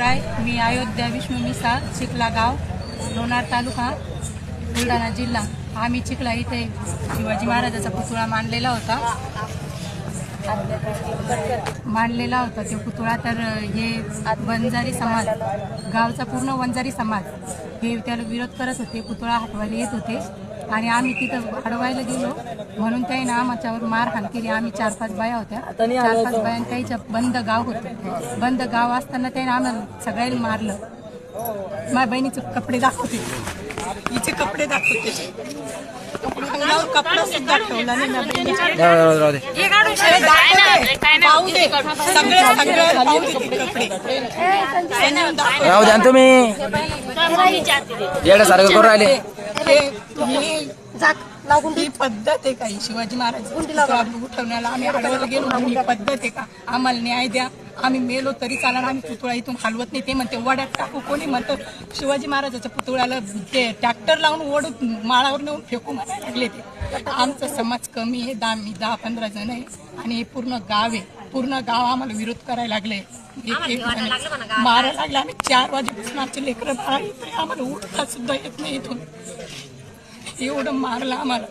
राय, मी अयोध्या विष्णू मिसाळ, चिखला गाव, लोणार तालुका, बुलढाणा जिल्हा। आम्ही चिखला इथे शिवाजी महाराजाचा पुतळा मांडलेला होता ते पुतळा। तर हे वंजारी समाज, गावचा पूर्ण वंजारी समाज हे त्याला विरोध करत होते, पुतळा हटवायला येत होते आणि आम्ही तिथं अडवायला गेलो म्हणून त्याने आमच्यावर मारहाण केली। आम्ही 4-5 बाया होत्या, 4-5 बायांनी त्याच्या बंद गाव होतं, बंद गाव असताना त्याने आम्हाला सगळ्यांनी मारलं। माझ्या बहिणीचे कपडे दाखवते, हिचे कपडे दाखवते, कपडा सुद्धा ठेवला नाही ना तुम्ही येण्यासारखं करू राहिले। ही पद्धत आहे का? शिवाजी महाराज उठवण्याला आम्ही अडवायला गेलो, ही पद्धत आहे का? आम्हाला न्याय द्या, आम्ही मेलो तरी चालणार, आम्ही पुतळा इथून हलवत नाही। ते म्हणते वड्यात टाकू, कोणी म्हणतं शिवाजी महाराजाच्या पुतळ्याला ते ट्रॅक्टर लावून ओढून माळावर नेऊन फेकू म्हणायला लागले। ते आमचा समाज कमी आहे, 10-15 जण आहे आणि हे पूर्ण गाव आहे, पूर्ण गाव आम्हाला विरोध करायला लागले, मारायला लागले। आम्ही 4 वाजेपासून आमचे लेकरं बाळा आम्हाला उठता सुद्धा येत नाही इथून, एवढं मारलं आम्हाला।